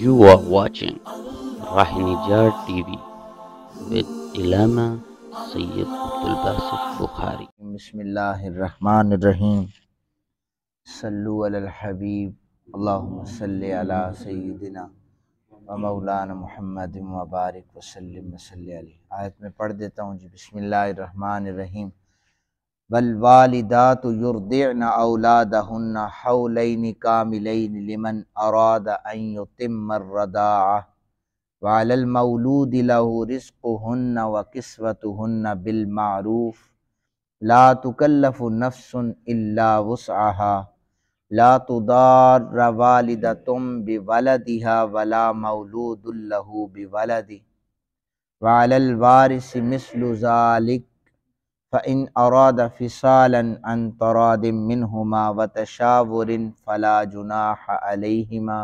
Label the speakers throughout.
Speaker 1: You are watching Rahinijar TV with Ilama Sayyid Abdul Basit Bukhari.
Speaker 2: بسم اللہ الرحمن الرحیم صلو علی الحبیب اللہم صلی علی سیدنا و مولانا محمد مبارک وسلم وصلی علیہ. آیت میں پڑھ دیتا ہوں جی. بسم اللہ الرحمن الرحیم. والوالدات یرضعن اولادہن حولین کاملین لمن اراد ان یتم الرضاعہ وعلی المولود لہ رزقہن وکسوتہن بالمعروف لا تکلف نفس الا وسعها لا تضار والدۃ بولدها ولا مولود له بولده وعلى الوارث مثل ذلك فإن أراد فصالا عن تراض منهما وتشاور فلا جناح عليهما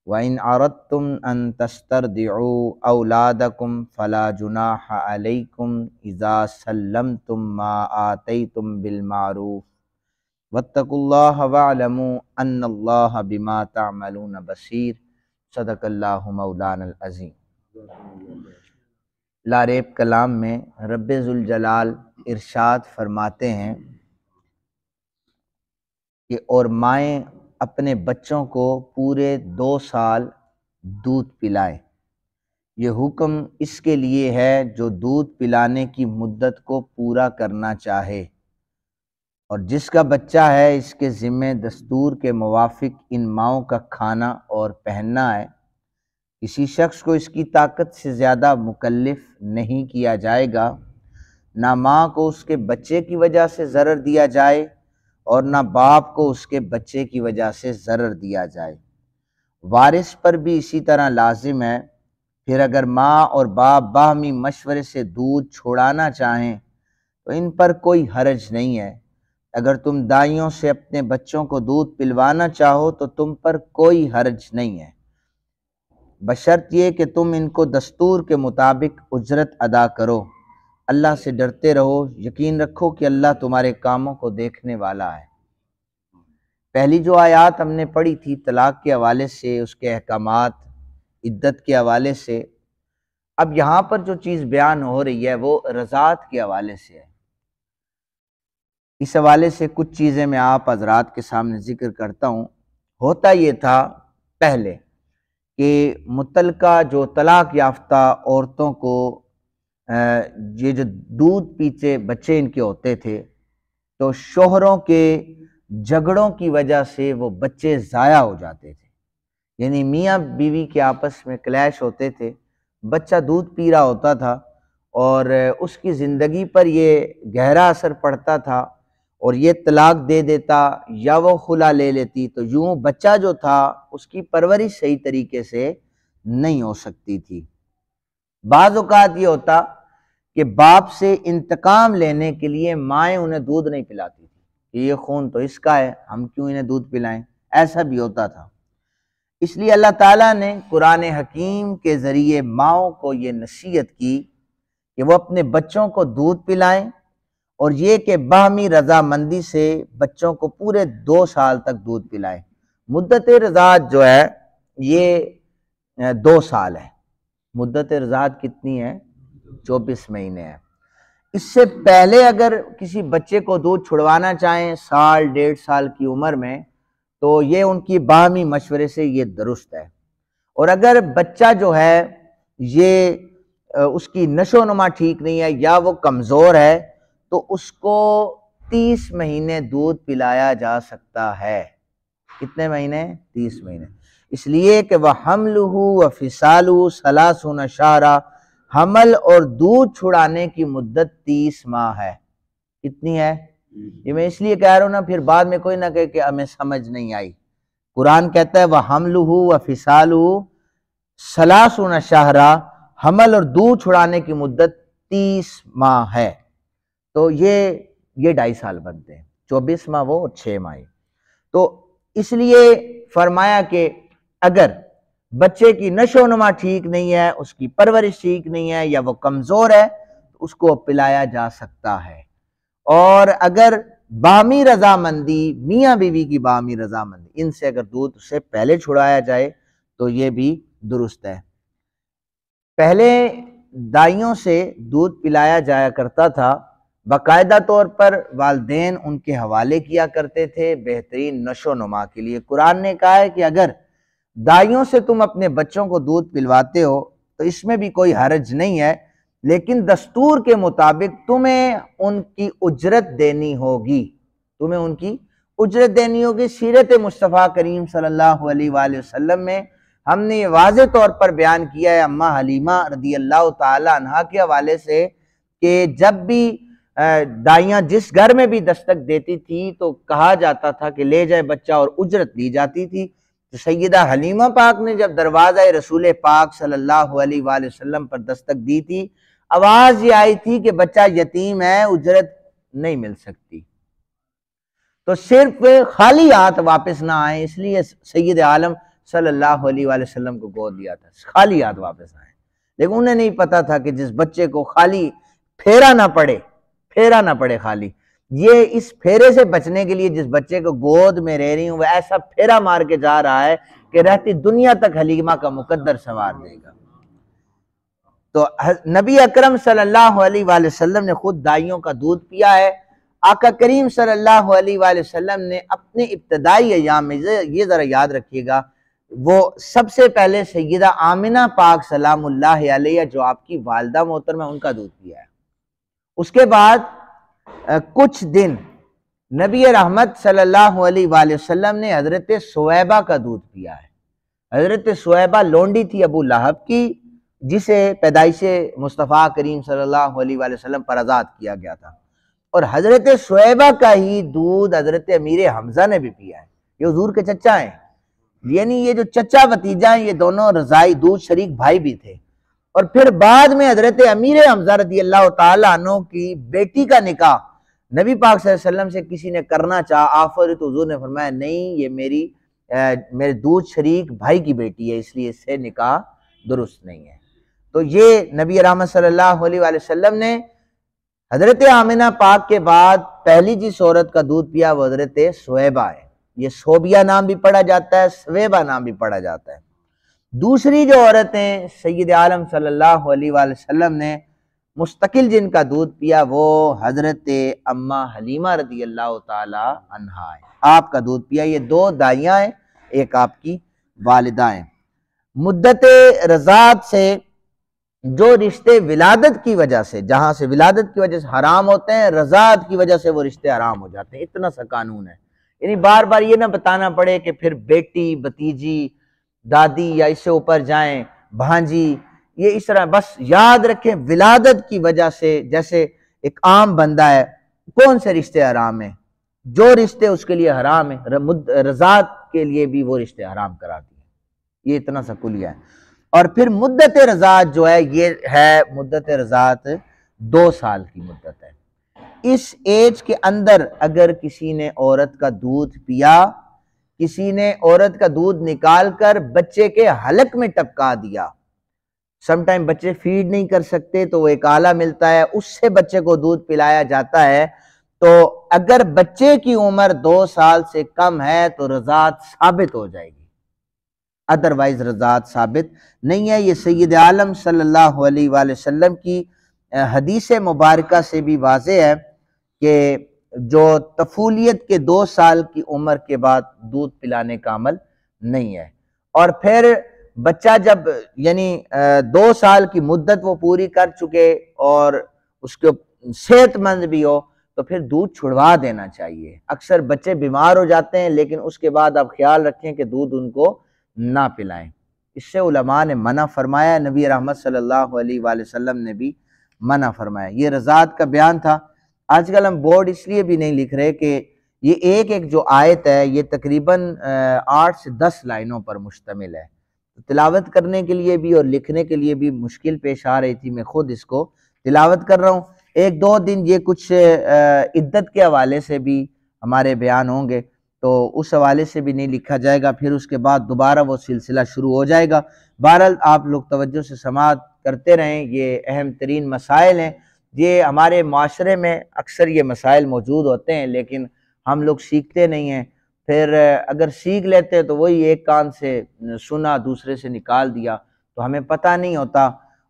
Speaker 2: وإن أردتم أن تسترضعوا أولادكم فلا جناح عليكم إذا سلمتم ما آتيتم بالمعروف واتقوا الله واعلموا أن الله بما تعملون بصير. صدق اللہ مولانا العظیم. لا ریب کلام میں رب ذوالجلال ارشاد فرماتے ہیں کہ اور مائیں اپنے بچوں کو پورے 2 سال دودھ پلائیں. یہ حکم اس کے لیے ہے جو دودھ پلانے کی مدت کو پورا کرنا چاہے، اور جس کا بچہ ہے اس کے ذمہ دستور کے موافق ان ماؤں کا کھانا اور پہننا ہے. کسی شخص کو اس کی طاقت سے زیادہ مکلف نہیں کیا جائے گا. نہ ماں کو اس کے بچے کی وجہ سے ضرر دیا جائے اور نہ باپ کو اس کے بچے کی وجہ سے ضرر دیا جائے. وارث پر بھی اسی طرح لازم ہے. پھر اگر ماں اور باپ باہمی مشورے سے دودھ چھوڑانا چاہیں تو ان پر کوئی حرج نہیں ہے. اگر تم دائیوں سے اپنے بچوں کو دودھ پلوانا چاہو تو تم پر کوئی حرج نہیں ہے، بشرط یہ کہ تم ان کو دستور کے مطابق اجرت ادا کرو. اللہ سے ڈرتے رہو، یقین رکھو کہ اللہ تمہارے کاموں کو دیکھنے والا ہے. پہلی جو آیات ہم نے پڑھی تھی طلاق کے حوالے سے، اس کے احکامات، عدت کے حوالے سے، اب یہاں پر جو چیز بیان ہو رہی ہے وہ رضاعت کے حوالے سے ہے. اس حوالے سے کچھ چیزیں میں آپ حضرات کے سامنے ذکر کرتا ہوں. ہوتا یہ تھا پہلے کہ متعلقہ جو طلاق یافتہ عورتوں کو یہ جو دودھ پیتے بچے ان کے ہوتے تھے تو شوہروں کے جھگڑوں کی وجہ سے وہ بچے ضائع ہو جاتے تھے. یعنی میاں بیوی کے آپس میں کلیش ہوتے تھے، بچہ دودھ پی رہا ہوتا تھا اور اس کی زندگی پر یہ گہرا اثر پڑتا تھا اور یہ طلاق دے دیتا یا وہ خلا لے لیتی تو یوں بچہ جو تھا اس کی پرورش صحیح طریقے سے نہیں ہو سکتی تھی. بعض اوقات یہ ہوتا کہ باپ سے انتقام لینے کے لیے مائیں انہیں دودھ نہیں پلاتی تھی کہ یہ خون تو اس کا ہے، ہم کیوں انہیں دودھ پلائیں. ایسا بھی ہوتا تھا. اس لیے اللہ تعالیٰ نے قرآن حکیم کے ذریعے ماؤں کو یہ نصیحت کی کہ وہ اپنے بچوں کو دودھ پلائیں، اور یہ کہ باہمی رضامندی سے بچوں کو پورے 2 سال تک دودھ پلائیں. مدت رضاعت جو ہے یہ 2 سال ہے. مدت رضاعت کتنی ہے؟ 24 مہینے ہے. اس سے پہلے اگر کسی بچے کو دودھ چھڑوانا چاہیں 1 1.5 سال کی عمر میں تو یہ ان کی باہمی مشورے سے یہ درست ہے. اور اگر بچہ جو ہے یہ اس کی نشو و نما ٹھیک نہیں ہے یا وہ کمزور ہے تو اس کو 30 مہینے دودھ پلایا جا سکتا ہے. کتنے مہینے؟ 30 مہینے. اس لیے کہ وَحَمْلُهُ وَفِصَالُهُ 30 شہرا، حمل اور دودھ چھڑانے کی مدت 30 ماہ ہے. کتنی ہے؟ یہ میں اس لیے کہہ رہا ہوں نا، پھر بعد میں کوئی نہ کہے کہ ہمیں سمجھ نہیں آئی. قرآن کہتا ہے وَحَمْلُهُ وَفِصَالُهُ 30 شہرا، حمل اور دودھ چھڑانے کی مدت 30 ماہ ہے. تو یہ 2.5 سال بنتے ہیں. 24 ماہ وہ اور 6 ماہ. تو اس لیے فرمایا کہ اگر بچے کی نشو و نما ٹھیک نہیں ہے، اس کی پرورش ٹھیک نہیں ہے یا وہ کمزور ہے تو اس کو پلایا جا سکتا ہے. اور اگر باہمی رضامندی، میاں بیوی کی باہمی رضامندی، ان سے اگر دودھ سے پہلے چھڑایا جائے تو یہ بھی درست ہے۔ پہلے دائیوں سے دودھ پلایا جایا کرتا تھا، باقاعدہ طور پر والدین ان کے حوالے کیا کرتے تھے بہترین نشو و نما کے لیے۔ قرآن نے کہا ہے کہ اگر دائیوں سے تم اپنے بچوں کو دودھ پلواتے ہو تو اس میں بھی کوئی حرج نہیں ہے، لیکن دستور کے مطابق تمہیں ان کی اجرت دینی ہوگی، تمہیں ان کی اجرت دینی ہوگی۔ سیرت مصطفیٰ کریم صلی اللہ علیہ وآلہ وسلم میں ہم نے یہ واضح طور پر بیان کیا ہے اماں حلیمہ رضی اللہ تعالی عنہا کے حوالے سے کہ جب بھی دائیاں جس گھر میں بھی دستک دیتی تھی تو کہا جاتا تھا کہ لے جائے بچہ اور اجرت دی جاتی تھی۔ تو سیدہ حلیمہ پاک نے جب دروازہ رسول پاک صلی اللہ علیہ وآلہ وسلم پر دستک دی تھی، آواز یہ آئی تھی کہ بچہ یتیم ہے، اجرت نہیں مل سکتی، تو صرف خالی ہاتھ واپس نہ آئیں، اس لیے سید عالم صلی اللہ علیہ وآلہ وسلم کو گود دیا تھا، خالی ہاتھ واپس آئیں۔ لیکن انہیں نہیں پتا تھا کہ جس بچے کو خالی پھیرا نہ پڑے خالی، یہ اس پھیرے سے بچنے کے لیے جس بچے کو گود میں رہ رہی ہوں وہ ایسا پھیرا مار کے جا رہا ہے کہ رہتی دنیا تک حلیمہ کا مقدر سنوار دے گا۔ تو نبی اکرم صلی اللہ علیہ وآلہ وسلم نے خود دائیوں کا دودھ پیا ہے۔ آقا کریم صلی اللہ علیہ وآلہ وسلم نے اپنے ابتدائی ایام میں، یہ ذرا یاد رکھیے گا، وہ سب سے پہلے سیدہ آمنہ پاک سلام اللہ علیہ جو آپ کی والدہ محترمہ، ان کا دودھ پیا ہے۔ اس کے بعد کچھ دن نبی رحمت صلی اللہ علیہ وآلہ وسلم نے حضرت سویبہ کا دودھ پیا ہے۔ حضرت سویبہ لونڈی تھی ابو لہب کی، جسے پیدائش مصطفیٰ کریم صلی اللہ علیہ وآلہ وسلم پر آزاد کیا گیا تھا، اور حضرت سویبہ کا ہی دودھ حضرت امیر حمزہ نے بھی پیا ہے۔ یہ حضور کے چچا ہیں، یعنی یہ جو چچا بھتیجا ہیں، یہ دونوں رضائی دودھ شریک بھائی بھی تھے۔ اور پھر بعد میں حضرت امیر حمزہ رضی اللہ تعالیٰ عنہ کی بیٹی کا نکاح نبی پاک صلی اللہ علیہ وسلم سے کسی نے کرنا چاہا، آفر تو حضور نے فرمایا نہیں، یہ میرے دودھ شریک بھائی کی بیٹی ہے، اس لیے اس سے نکاح درست نہیں ہے۔ تو یہ نبی رحمت صلی اللہ علیہ وآلہ وسلم نے حضرت آمنہ پاک کے بعد پہلی جس عورت کا دودھ پیا وہ حضرت سویبہ ہے۔ یہ صوبیہ نام بھی پڑھا جاتا ہے، سویبہ نام بھی پڑھا جاتا ہے۔ دوسری جو عورتیں سید عالم صلی اللہ علیہ وآلہ وسلم نے مستقل جن کا دودھ پیا وہ حضرت اماں حلیمہ رضی اللہ تعالی عنہا ہے، آپ کا دودھ پیا۔ یہ دو دائیاں ہیں، ایک آپ کی والدہ ہیں۔ مدت رضاعت سے جو رشتے ولادت کی وجہ سے، جہاں سے ولادت کی وجہ سے حرام ہوتے ہیں، رضاعت کی وجہ سے وہ رشتے حرام ہو جاتے ہیں، اتنا سا قانون ہے۔ یعنی بار بار یہ نہ بتانا پڑے کہ پھر بیٹی، بتیجی، دادی یا اس سے اوپر جائیں، بھانجی، یہ اس طرح بس یاد رکھیں ولادت کی وجہ سے، جیسے ایک عام بندہ ہے، کون سے رشتے حرام ہیں؟ جو رشتے اس کے لیے حرام ہیں، رضاعت کے لیے بھی وہ رشتے حرام کراتی ہیں، یہ اتنا سا کلیہ ہے۔ اور پھر مدت رضاعت جو ہے، یہ ہے مدت رضاعت 2 سال کی مدت ہے۔ اس ایج کے اندر اگر کسی نے عورت کا دودھ پیا، کسی نے عورت کا دودھ نکال کر بچے کے حلق میں ٹپکا دیا، سم ٹائم بچے فیڈ نہیں کر سکتے تو وہ ایک آلہ ملتا ہے، اس سے بچے کو دودھ پلایا جاتا ہے، تو اگر بچے کی عمر 2 سال سے کم ہے تو رضاعت ثابت ہو جائے گی، ادروائز رضاعت ثابت نہیں ہے۔ یہ سید عالم صلی اللہ علیہ وآلہ وسلم کی حدیث مبارکہ سے بھی واضح ہے کہ جو طفولیت کے 2 سال کی عمر کے بعد دودھ پلانے کا عمل نہیں ہے۔ اور پھر بچہ جب یعنی 2 سال کی مدت وہ پوری کر چکے اور اس کو صحت مند بھی ہو تو پھر دودھ چھڑوا دینا چاہیے۔ اکثر بچے بیمار ہو جاتے ہیں لیکن اس کے بعد آپ خیال رکھیں کہ دودھ ان کو نہ پلائیں، اس سے علماء نے منع فرمایا، نبی رحمت صلی اللہ علیہ وآلہ وسلم نے بھی منع فرمایا۔ یہ رضاعت کا بیان تھا۔ آج کل ہم بورڈ اس لیے بھی نہیں لکھ رہے کہ یہ ایک جو آیت ہے یہ تقریباً 8 سے 10 لائنوں پر مشتمل ہے، تلاوت کرنے کے لیے بھی اور لکھنے کے لیے بھی مشکل پیش آ رہی تھی، میں خود اس کو تلاوت کر رہا ہوں۔ 1-2 دن یہ کچھ عدت کے حوالے سے بھی ہمارے بیان ہوں گے تو اس حوالے سے بھی نہیں لکھا جائے گا، پھر اس کے بعد دوبارہ وہ سلسلہ شروع ہو جائے گا۔ بہرحال آپ لوگ توجہ سے سماعت کرتے رہیں، یہ اہم ترین مسائل ہیں، یہ ہمارے معاشرے میں اکثر یہ مسائل موجود ہوتے ہیں لیکن ہم لوگ سیکھتے نہیں ہیں، پھر اگر سیکھ لیتے تو وہی ایک کان سے سنا دوسرے سے نکال دیا تو ہمیں پتہ نہیں ہوتا،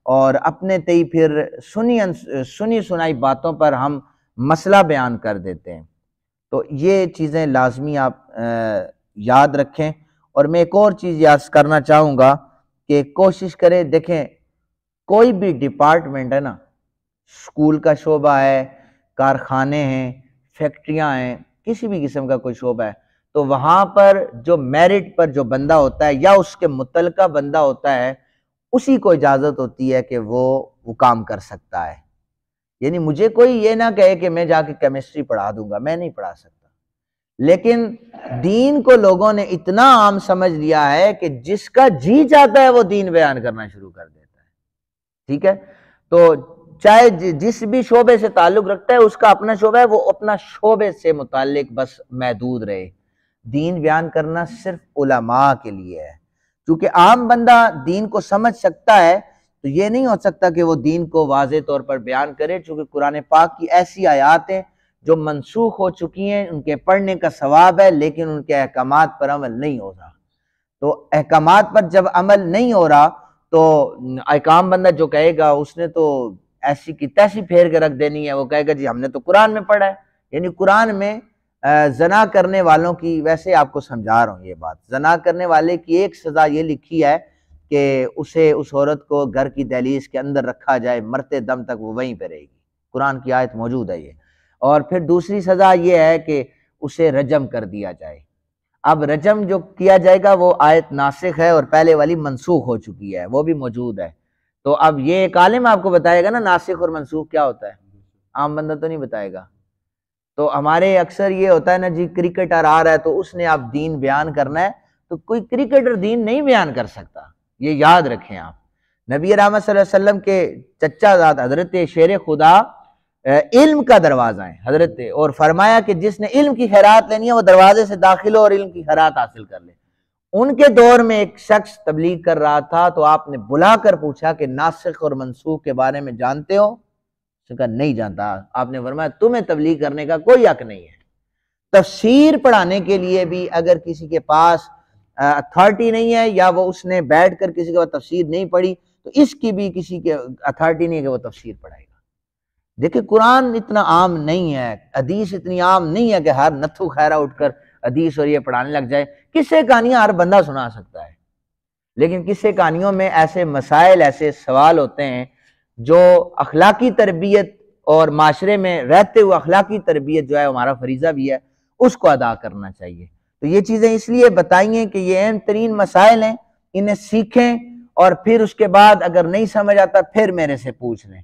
Speaker 2: اور اپنے تئی پھر سنی سنائی باتوں پر ہم مسئلہ بیان کر دیتے ہیں۔ تو یہ چیزیں لازمی آپ یاد رکھیں۔ اور میں ایک اور چیز یاد کرنا چاہوں گا کہ کوشش کریں، دیکھیں کوئی بھی ڈپارٹمنٹ ہے نا، اسکول کا شعبہ ہے، کارخانے ہیں، فیکٹریاں ہیں، کسی بھی قسم کا کوئی شعبہ ہے، تو وہاں پر جو میرٹ پر جو بندہ ہوتا ہے یا اس کے متعلقہ بندہ ہوتا ہے، اسی کو اجازت ہوتی ہے کہ وہ کام کر سکتا ہے۔ یعنی مجھے کوئی یہ نہ کہے کہ میں جا کے کیمسٹری پڑھا دوں گا، میں نہیں پڑھا سکتا۔ لیکن دین کو لوگوں نے اتنا عام سمجھ لیا ہے کہ جس کا جی چاہتا ہے وہ دین بیان کرنا شروع کر دیتا ہے، ٹھیک ہے؟ تو چاہے جس بھی شعبے سے تعلق رکھتا ہے، اس کا اپنا شعبہ ہے، وہ اپنا شعبے سے متعلق بس محدود رہے۔ دین بیان کرنا صرف علماء کے لیے ہے، کیونکہ عام بندہ دین کو سمجھ سکتا ہے تو یہ نہیں ہو سکتا کہ وہ دین کو واضح طور پر بیان کرے، چونکہ قرآن پاک کی ایسی آیات ہیں جو منسوخ ہو چکی ہیں، ان کے پڑھنے کا ثواب ہے لیکن ان کے احکامات پر عمل نہیں ہو رہا۔ تو احکامات پر جب عمل نہیں ہو رہا تو احکام بندہ جو کہے گا اس نے تو ایسی کی تیسی پھیر کے رکھ دینی ہے، وہ کہے گا جی ہم نے تو قرآن میں پڑھا ہے۔ یعنی قرآن میں زنا کرنے والوں کی، ویسے آپ کو سمجھا رہا ہوں یہ بات، زنا کرنے والے کی ایک سزا یہ لکھی ہے کہ اسے، اس عورت کو گھر کی دہلیز کے اندر رکھا جائے، مرتے دم تک وہ وہیں پہ رہے گی، قرآن کی آیت موجود ہے یہ۔ اور پھر دوسری سزا یہ ہے کہ اسے رجم کر دیا جائے۔ اب رجم جو کیا جائے گا وہ آیت ناسخ ہے اور پہلے والی منسوخ ہو چکی ہے، وہ بھی موجود ہے۔ تو اب یہ ایک عالم آپ کو بتائے گا نا ناسخ اور منسوخ کیا ہوتا ہے، عام بندہ تو نہیں بتائے گا۔ تو ہمارے اکثر یہ ہوتا ہے نا جی کرکٹر آ رہا ہے تو اس نے اب دین بیان کرنا ہے، تو کوئی کرکٹر دین نہیں بیان کر سکتا، یہ یاد رکھیں آپ۔ نبی رحمت صلی اللہ علیہ وسلم کے چچا زاد حضرت شیر خدا علم کا دروازہ ہے حضرت، اور فرمایا کہ جس نے علم کی خیرات لینی ہے وہ دروازے سے داخل ہو اور علم کی خیرات حاصل کر لے۔ ان کے دور میں ایک شخص تبلیغ کر رہا تھا تو آپ نے بلا کر پوچھا کہ ناسخ اور منسوخ کے بارے میں جانتے ہو؟ اس نے کہا نہیں جانتا۔ آپ نے فرمایا تمہیں تبلیغ کرنے کا کوئی حق نہیں ہے۔ تفسیر پڑھانے کے لیے بھی اگر کسی کے پاس اتھارٹی نہیں ہے یا وہ اس نے بیٹھ کر کسی کے پاس تفسیر نہیں پڑھی تو اس کی بھی کسی کے اتھارٹی نہیں ہے کہ وہ تفسیر پڑھائے گا۔ دیکھیں قرآن اتنا عام نہیں ہے، حدیث اتنی عام نہیں ہے کہ ہر نتھو خیرہ اٹھ کر حدیث اور یہ پڑھانے لگ جائے۔ قصے کہانیاں ہر بندہ سنا سکتا ہے، لیکن قصے کہانیوں میں ایسے مسائل، ایسے سوال ہوتے ہیں جو اخلاقی تربیت اور معاشرے میں رہتے ہوئے اخلاقی تربیت جو ہے ہمارا فریضہ بھی ہے، اس کو ادا کرنا چاہیے۔ تو یہ چیزیں اس لیے بتائی ہیں کہ یہ اہم ترین مسائل ہیں، انہیں سیکھیں اور پھر اس کے بعد اگر نہیں سمجھ آتا پھر میرے سے پوچھ لیں،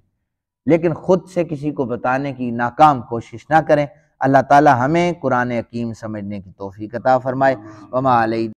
Speaker 2: لیکن خود سے کسی کو بتانے کی ناکام کوشش نہ کریں۔ اللہ تعالی ہمیں قرآن حکیم سمجھنے کی توفیق عطا فرمائے۔ وما علیہ